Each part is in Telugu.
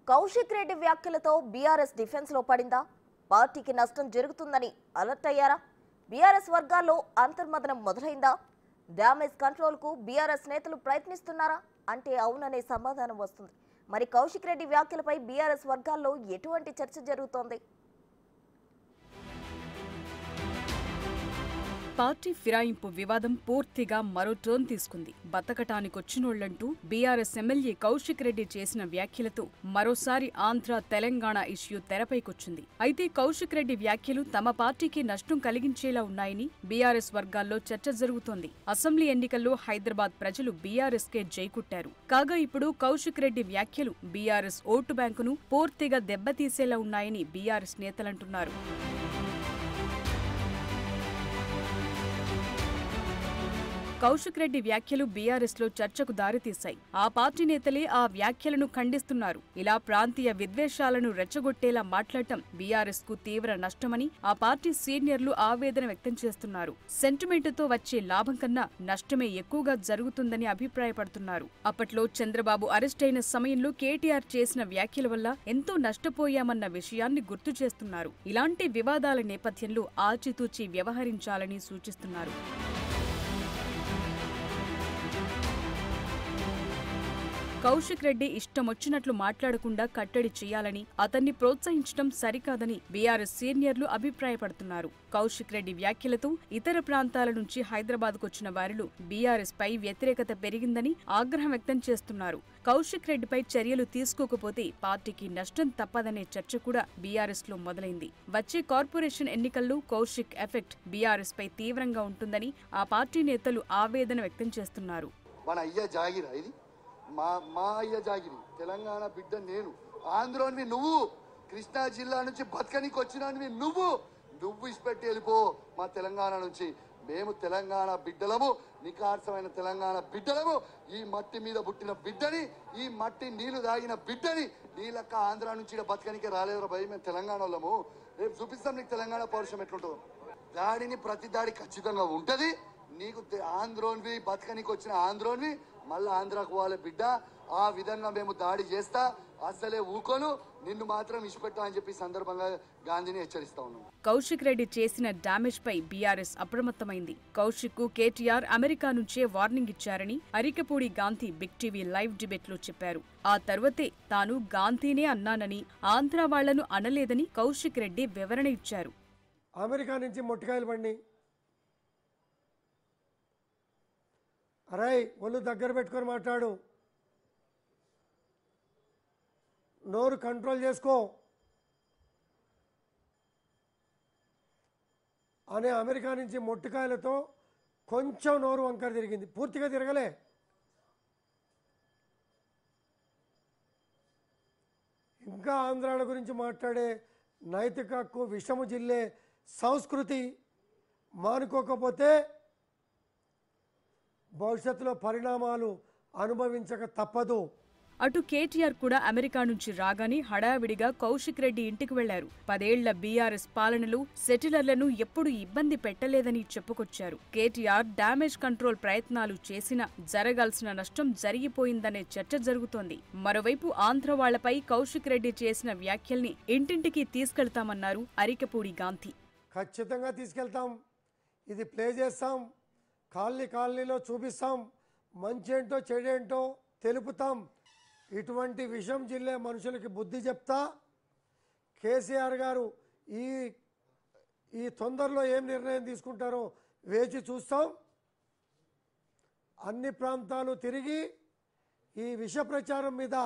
కౌశిక్ రెడ్డి వ్యాఖ్యలతో బీఆర్ఎస్ డిఫెన్స్ లో పడిందా? పార్టీకి నష్టం జరుగుతుందని అలర్ట్ అయ్యారా? బీఆర్ఎస్ వర్గాల్లో అంతర్మదనం మొదలైందా? డ్యామేజ్ కంట్రోల్ కు బీఆర్ఎస్ నేతలు ప్రయత్నిస్తున్నారా అంటే అవుననే సమాధానం వస్తుంది. మరి కౌశిక్ రెడ్డి వ్యాఖ్యలపై బీఆర్ఎస్ వర్గాల్లో ఎటువంటి చర్చ జరుగుతోంది? పార్టీ ఫిరాయింపు వివాదం పూర్తిగా మరో టర్న్ తీసుకుంది. బతకటానికొచ్చినోళ్లంటూ బీఆర్ఎస్ ఎమ్మెల్యే కౌశిక్ రెడ్డి చేసిన వ్యాఖ్యలతో మరోసారి ఆంధ్ర తెలంగాణ ఇష్యూ తెరపైకొచ్చింది. అయితే కౌశిక్ రెడ్డి వ్యాఖ్యలు తమ పార్టీకి నష్టం కలిగించేలా ఉన్నాయని బీఆర్ఎస్ వర్గాల్లో చర్చ జరుగుతోంది. అసెంబ్లీ ఎన్నికల్లో హైదరాబాద్ ప్రజలు బీఆర్ఎస్ కే జైకుట్టారు. కాగా ఇప్పుడు కౌశిక్ రెడ్డి వ్యాఖ్యలు బీఆర్ఎస్ ఓటు బ్యాంకును పూర్తిగా దెబ్బతీసేలా ఉన్నాయని బీఆర్ఎస్ నేతలంటున్నారు. కౌశిక్ రెడ్డి వ్యాఖ్యలు బీఆర్ఎస్ లో చర్చకు దారితీశాయి. ఆ పార్టీ నేతలే ఆ వ్యాఖ్యలను ఖండిస్తున్నారు. ఇలా ప్రాంతీయ విద్వేషాలను రెచ్చగొట్టేలా మాట్లాడటం బీఆర్ఎస్ కు తీవ్ర నష్టమని ఆ పార్టీ సీనియర్లు ఆవేదన వ్యక్తం చేస్తున్నారు. సెంటిమెంటుతో వచ్చే లాభం కన్నా నష్టమే ఎక్కువగా జరుగుతుందని అభిప్రాయపడుతున్నారు. అప్పట్లో చంద్రబాబు అరెస్ట్ అయిన సమయంలో కేటీఆర్ చేసిన వ్యాఖ్యల వల్ల ఎంతో నష్టపోయామన్న విషయాన్ని గుర్తు చేస్తున్నారు. ఇలాంటి వివాదాల నేపథ్యంలో ఆచితూచి వ్యవహరించాలని సూచిస్తున్నారు. కౌశిక్ రెడ్డి ఇష్టమొచ్చినట్లు మాట్లాడకుండా కట్టడి చేయాలని, అతన్ని ప్రోత్సహించడం సరికాదని బీఆర్ఎస్ సీనియర్లు అభిప్రాయపడుతున్నారు. కౌశిక్ రెడ్డి వ్యాఖ్యలతో ఇతర ప్రాంతాల నుంచి హైదరాబాద్కు వచ్చిన వారిలో బీఆర్ఎస్ పై వ్యతిరేకత పెరిగిందని ఆగ్రహం వ్యక్తం చేస్తున్నారు. కౌశిక్ రెడ్డిపై చర్యలు తీసుకోకపోతే పార్టీకి నష్టం తప్పదనే చర్చ కూడా బీఆర్ఎస్ లో మొదలైంది. వచ్చే కార్పొరేషన్ ఎన్నికల్లో కౌశిక్ ఎఫెక్ట్ బీఆర్ఎస్ పై తీవ్రంగా ఉంటుందని ఆ పార్టీ నేతలు ఆవేదన వ్యక్తం చేస్తున్నారు. మా అయ్య జాగిరి తెలంగాణ బిడ్డ నేను, ఆంధ్రోనివి నువ్వు, కృష్ణా జిల్లా నుంచి బతకనికి వచ్చినవి నువ్వు ఇచ్చిపెట్టి వెళ్ళిపో మా తెలంగాణ నుంచి. మేము తెలంగాణ బిడ్డలము, నికార్సమైన తెలంగాణ బిడ్డలము. ఈ మట్టి మీద పుట్టిన బిడ్డని, ఈ మట్టి నీళ్లు తాగిన బిడ్డని. నీ లెక్క ఆంధ్ర నుంచి బతకనికే రాలేదురా భయ్, మేము తెలంగాణ వాళ్ళము. రేపు చూపిస్తాం నీకు తెలంగాణ పౌరుషం ఎట్లుంటుందో. దాడిని ప్రతి దాడి ఖచ్చితంగా ఉంటది. నీకు ఆంధ్రోన్వి, బతకనికి వచ్చిన ఆంధ్రోన్వి మళ్ళీ ఆంధ్రాకు పోవాలి బిడ్డ. ఆ విధంగా మేము దాడి చేస్తా, అసలే ఊకోను, నిన్ను మాత్రం ఇచ్చిపెట్టా అని చెప్పి సందర్భంగా గాంధీని హెచ్చరిస్తా ఉన్నాం. కౌశిక్ రెడ్డి చేసిన డామేజ్ పై బీఆర్ఎస్ అప్రమత్తమైంది. కౌశిక్ కు కేటీఆర్ అమెరికా నుంచే వార్నింగ్ ఇచ్చారని Arikapudi Gandhi big TV live debate లో చెప్పారు. ఆ తర్వాతే తాను గాంధీనే అన్నానని, ఆంధ్ర వాళ్లను అనలేదని కౌశిక్ రెడ్డి వివరణ ఇచ్చారు. అమెరికా నుంచి మొట్టికాయలు పండి అరే ఒళ్ళు దగ్గర పెట్టుకొని మాట్లాడు, నోరు కంట్రోల్ చేసుకో అనే అమెరికా నుంచి మొట్టికాయలతో కొంచెం నోరు వంకర తిరిగింది, పూర్తిగా తిరగలే. ఇంకా ఆంధ్రాల గురించి మాట్లాడే నైతిక హక్కు విషము జిల్లే సంస్కృతి మానుకోకపోతే భవిష్యత్తులో పరిణామాలు అనుభవించక తప్పదు. అటు కేటీఆర్ కూడా అమెరికా నుంచి రాగానే హడావిడిగా కౌశిక్ రెడ్డి ఇంటికి వెళ్లారు. 10 ఏళ్ల బీఆర్ఎస్ పాలనలో సెటిలర్లను ఎప్పుడు ఇబ్బంది పెట్టలేదని చెప్పుకొచ్చారు. కేటీఆర్ డామేజ్ కంట్రోల్ ప్రయత్నాలు చేసినా జరగాల్సిన నష్టం జరిగిపోయిందనే చర్చ జరుగుతోంది. మరోవైపు ఆంధ్ర వాళ్లపై కౌశిక్ రెడ్డి చేసిన వ్యాఖ్యల్ని ఇంటింటికి తీసుకెళ్తామన్నారు అరికపూడి గాంధీ. ఖచ్చితంగా తీసుకెళ్తాం, ఇది ప్లే చేస్తాం, కాలనీలో చూపిస్తాం, మంచేంటో చెడేంటో తెలుపుతాం. ఇటువంటి విషం జిల్లే మనుషులకి బుద్ధి చెప్తా. కేసీఆర్ గారు ఈ తొందరలో ఏం నిర్ణయం తీసుకుంటారో వేచి చూస్తాం. అన్ని ప్రాంతాలు తిరిగి ఈ విష ప్రచారం మీద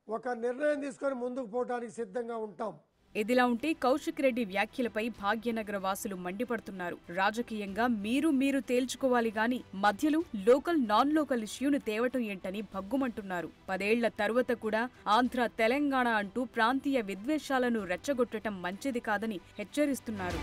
ఒక నిర్ణయం తీసుకొని ముందుకు పోవడానికి సిద్ధంగా ఉంటాం. ఇదిలా ఉంటే కౌశిక్ రెడ్డి వ్యాఖ్యలపై భాగ్యనగర వాసులు మండిపడుతున్నారు. రాజకీయంగా మీరు తేల్చుకోవాలి గాని మధ్యలో లోకల్ నాన్ లోకల్ ఇష్యూను తేవటం ఏంటని భగ్గుమంటున్నారు. 10 ఏళ్ల తరువాత కూడా ఆంధ్ర తెలంగాణ అంటూ ప్రాంతీయ విద్వేషాలను రెచ్చగొట్టడం మంచిది కాదని హెచ్చరిస్తున్నారు.